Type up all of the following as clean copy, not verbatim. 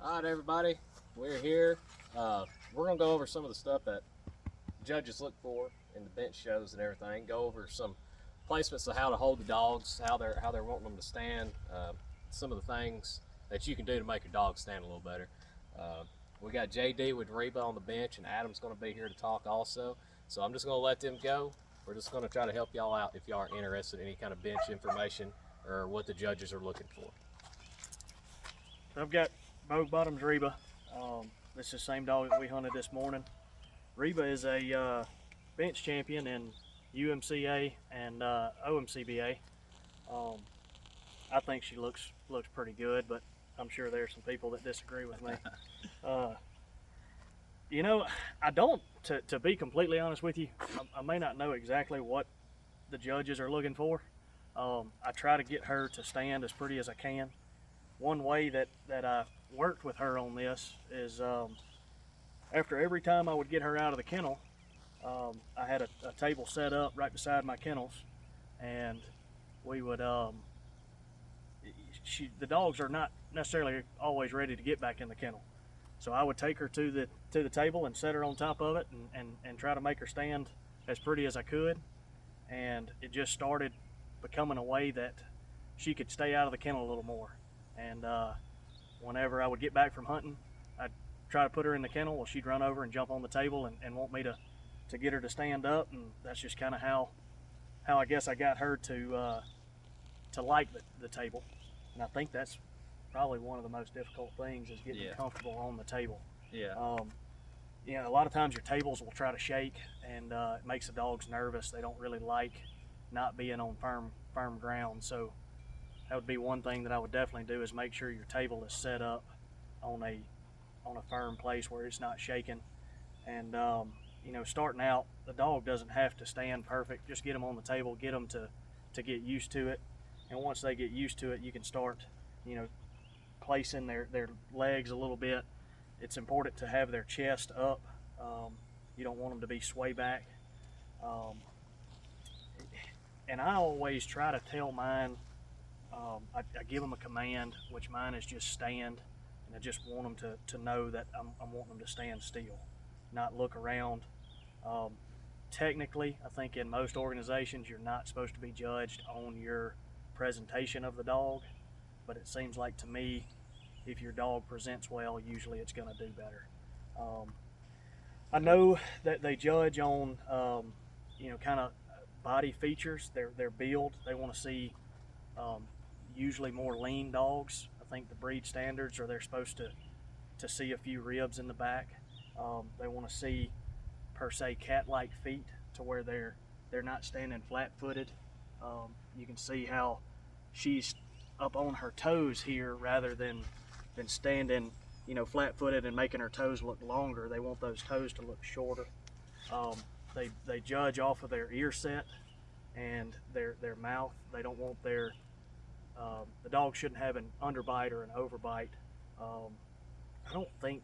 All right, everybody, we're here. We're gonna go over some of the stuff that judges look for in the bench shows and everything. Go over some placements of how to hold the dogs, how they're wanting them to stand, some of the things that you can do to make your dog stand a little better. We got JD with Reba on the bench, and Adam's going to be here to talk also. So I'm just going to let them go. We're just going to try to help y'all out if y'all are interested in any kind of bench information or what the judges are looking for. So I've got Bogue Bottom's Reba. This is the same dog that we hunted this morning. Reba is a bench champion in UMCA and OMCBA. I think she looks pretty good, but I'm sure there are some people that disagree with me. You know, I don't, to be completely honest with you, I may not know exactly what the judges are looking for. I try to get her to stand as pretty as I can. One way that I worked with her on this is after every time I would get her out of the kennel, I had a table set up right beside my kennels, and we would, the dogs are not necessarily always ready to get back in the kennel. So I would take her to the table and set her on top of it and try to make her stand as pretty as I could. And it just started becoming a way that she could stay out of the kennel a little more. And whenever I would get back from hunting, I'd try to put her in the kennel. Well, she'd run over and jump on the table and want me to get her to stand up. And that's just kind of how I guess I got her to like the table. And I think that's probably one of the most difficult things is getting comfortable on the table. Yeah. You know, a lot of times your tables will try to shake, and it makes the dogs nervous. They don't really like not being on firm ground. So that would be one thing that I would definitely do is make sure your table is set up on a firm place where it's not shaking. And you know, starting out, the dog doesn't have to stand perfect. Just get them on the table, get them to get used to it. And once they get used to it, you can start, you know, placing their legs a little bit. It's important to have their chest up. You don't want them to be sway back. And I always try to tell mine, I give them a command, which mine is just stand, and I just want them to know that I'm wanting them to stand still, not look around. Technically, I think in most organizations, you're not supposed to be judged on your presentation of the dog, but it seems like to me, if your dog presents well, usually it's going to do better. I know that they judge on, you know, kind of body features, their build. They want to see usually more lean dogs. I think the breed standards are they're supposed to see a few ribs in the back. They want to see per se cat-like feet to where they're not standing flat-footed. You can see how she's up on her toes here rather than standing, you know, flat-footed and making her toes look longer. They want those toes to look shorter. They judge off of their ear set and their mouth. They don't want the dog shouldn't have an underbite or an overbite. I don't think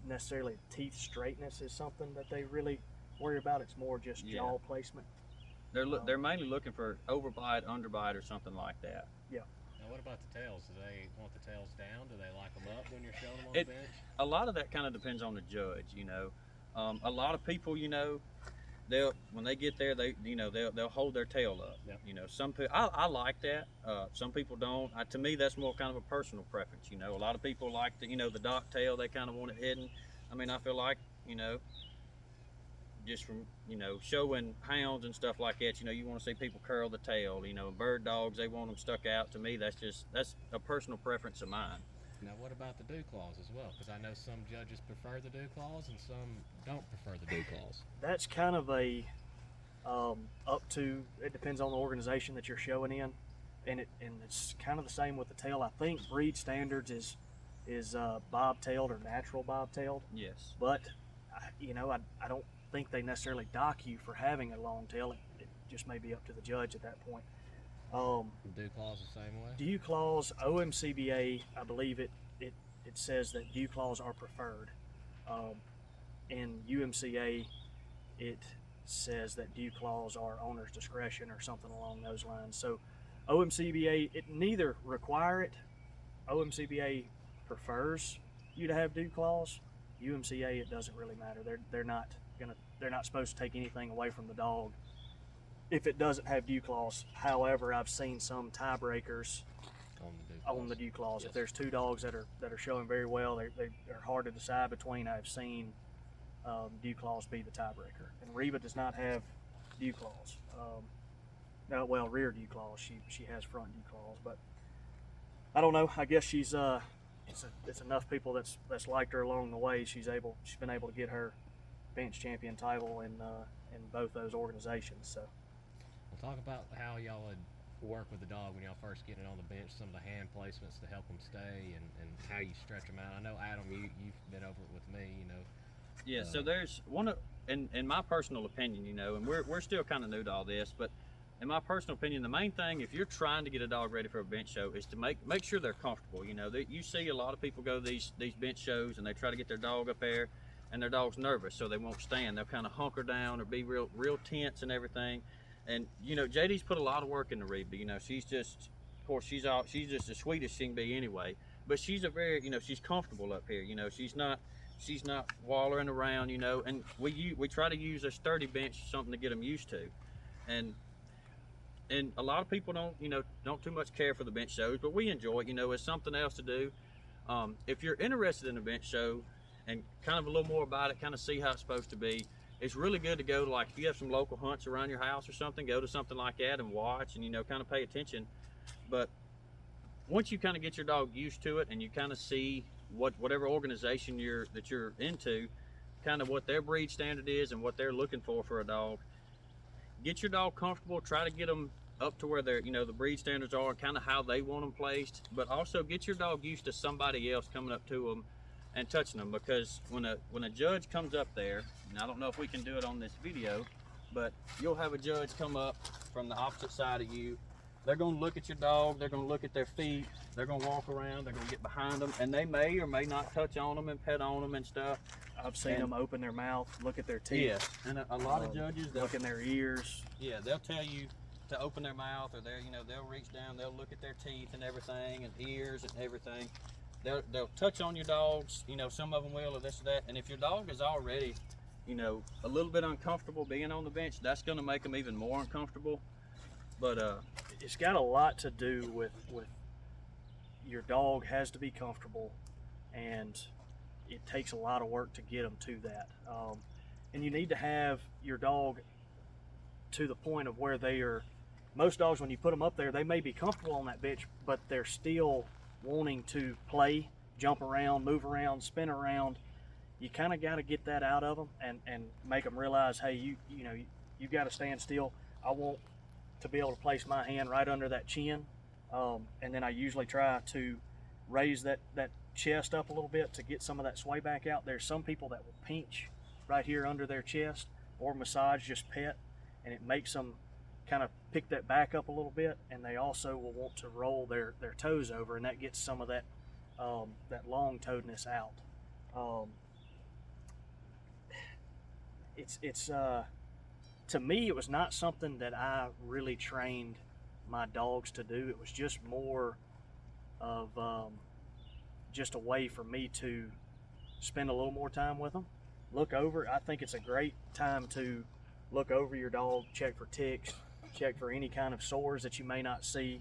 necessarily teeth straightness is something that they really worry about. It's more just jaw placement. They're mainly looking for overbite, underbite, or something like that. Yeah. Now, what about the tails? Do they want the tails down? Do they like them up when you're showing them on the bench? A lot of that kind of depends on the judge, you know. A lot of people, you know, when they get there, they'll hold their tail up. Yep. You know, some people I like that. Some people don't. To me, that's more kind of a personal preference. You know, a lot of people like the dock tail. They kind of want it hidden. I mean, I feel like, you know, just from, you know, showing hounds and stuff like that, you know, you want to see people curl the tail. You know, bird dogs, they want them stuck out. To me, that's a personal preference of mine. Now, what about the dewclaws as well? Because I know some judges prefer the dewclaws and some don't prefer the dewclaws. That's kind of a it depends on the organization that you're showing in, and it's kind of the same with the tail. I think breed standards is bobtailed or natural bobtailed. Yes. But you know, I don't think they necessarily dock you for having a long tail. It just may be up to the judge at that point. Dewclaws the same way? Dewclaws, OMCBA, I believe it says that dewclaws are preferred. In UMCA, it says that dewclaws are owner's discretion or something along those lines. So OMCBA, it neither require it. OMCBA prefers you to have dewclaws, UMCA, it doesn't really matter. They're not supposed to take anything away from the dog if it doesn't have dewclaws. However, I've seen some tiebreakers on the dewclaws. Yes. If there's two dogs that are showing very well, they're hard to decide between. I've seen dewclaws be the tiebreaker, and Reba does not have dewclaws. No, well, rear dewclaws. She has front dewclaws, but I don't know. I guess she's it's enough people that's liked her along the way. She's been able to get her bench champion title in both those organizations. So We'll talk about how y'all would work with the dog when y'all first get it on the bench, some of the hand placements to help them stay, and how you stretch them out. I know, Adam, you've been over it with me, you know. Yeah, so there's one of, in my personal opinion, you know, and we're still kind of new to all this, but in my personal opinion, the main thing, if you're trying to get a dog ready for a bench show, is to make sure they're comfortable. You know, you see a lot of people go to these bench shows and they try to get their dog up there, and their dog's nervous, so they won't stand. They'll kind of hunker down or be real tense and everything. And you know, JD's put a lot of work into Reba. You know, she's just, of course, she's just as sweet as she can be anyway. But she's a very, you know, she's comfortable up here. You know, she's not wallering around. You know, and we try to use a sturdy bench, something to get them used to. And a lot of people don't too much care for the bench shows, but we enjoy it. You know, it's something else to do. If you're interested in a bench show and kind of a little more about it, kind of see how it's supposed to be, it's really good to go to, like, if you have some local hunts around your house or something, go to something like that and watch and, you know, kind of pay attention. But once you kind of get your dog used to it and you kind of see whatever organization that you're into, kind of what their breed standard is and what they're looking for a dog, get your dog comfortable, try to get them up to where they're, you know, the breed standards are, kind of how they want them placed, but also get your dog used to somebody else coming up to them and touching them. Because when a judge comes up there, and I don't know if we can do it on this video, but you'll have a judge come up from the opposite side of you. They're going to look at your dog, they're going to look at their feet, they're going to walk around, they're going to get behind them, and they may or may not touch on them and pet on them and stuff. I've seen them open their mouth, look at their teeth. Yeah, and a lot of judges, look in their ears. Yeah, they'll tell you to open their mouth, or they'll reach down, they'll look at their teeth and everything, and ears and everything. They'll touch on your dogs, you know, some of them will, or this or that. And if your dog is already, you know, a little bit uncomfortable being on the bench, that's going to make them even more uncomfortable. But it's got a lot to do with your dog has to be comfortable, and it takes a lot of work to get them to that. And you need to have your dog to the point of where they are. Most dogs, when you put them up there, they may be comfortable on that bench, but they're still wanting to play, jump around, move around, spin around. You kind of got to get that out of them and make them realize, hey, you got to stand still. I want to be able to place my hand right under that chin, and then I usually try to raise that chest up a little bit to get some of that sway back out. There's some people that will pinch right here under their chest, or massage, just pet, and it makes them kind of pick that back up a little bit, and they also will want to roll their toes over, and that gets some of that long-toedness out. It's to me, it was not something that I really trained my dogs to do. It was just more of just a way for me to spend a little more time with them, look over. I think it's a great time to look over your dog, check for ticks, check for any kind of sores that you may not see,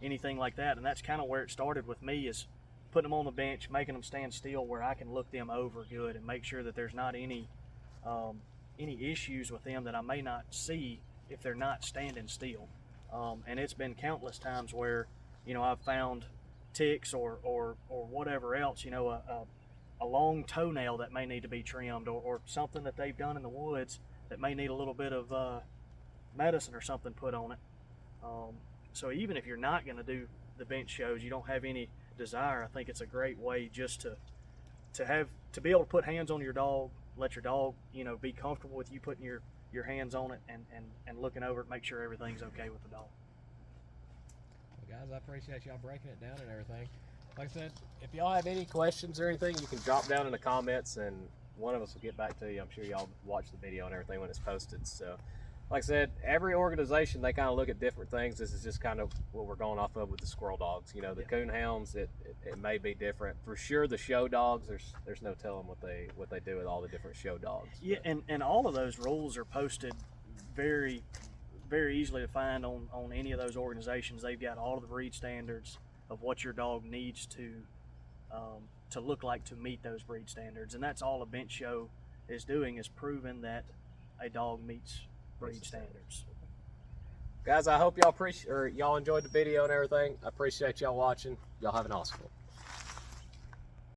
anything like that. And that's kind of where it started with me, is putting them on the bench, making them stand still where I can look them over good and make sure that there's not any issues with them that I may not see if they're not standing still. And it's been countless times where, you know, I've found ticks or whatever else, you know, a long toenail that may need to be trimmed, or something that they've done in the woods that may need a little bit of medicine or something put on it. So even if you're not going to do the bench shows, you don't have any desire, I think it's a great way just to be able to put hands on your dog, let your dog, you know, be comfortable with you putting your hands on it and looking over it, make sure everything's okay with the dog. Well, guys, I appreciate y'all breaking it down and everything. Like I said, if y'all have any questions or anything, you can drop down in the comments and one of us will get back to you. I'm sure y'all watch the video and everything when it's posted. So like I said, every organization, they kind of look at different things. This is just kind of what we're going off of with the squirrel dogs. You know, the coon hounds, it may be different. For sure, the show dogs, there's no telling what they do with all the different show dogs. Yeah, and all of those rules are posted very, very easily to find on any of those organizations. They've got all of the breed standards of what your dog needs to look like to meet those breed standards. And that's all a bench show is doing, is proving that a dog meets breed standards. Guys, I hope y'all enjoyed the video and everything. I appreciate y'all watching. Y'all have an awesome one.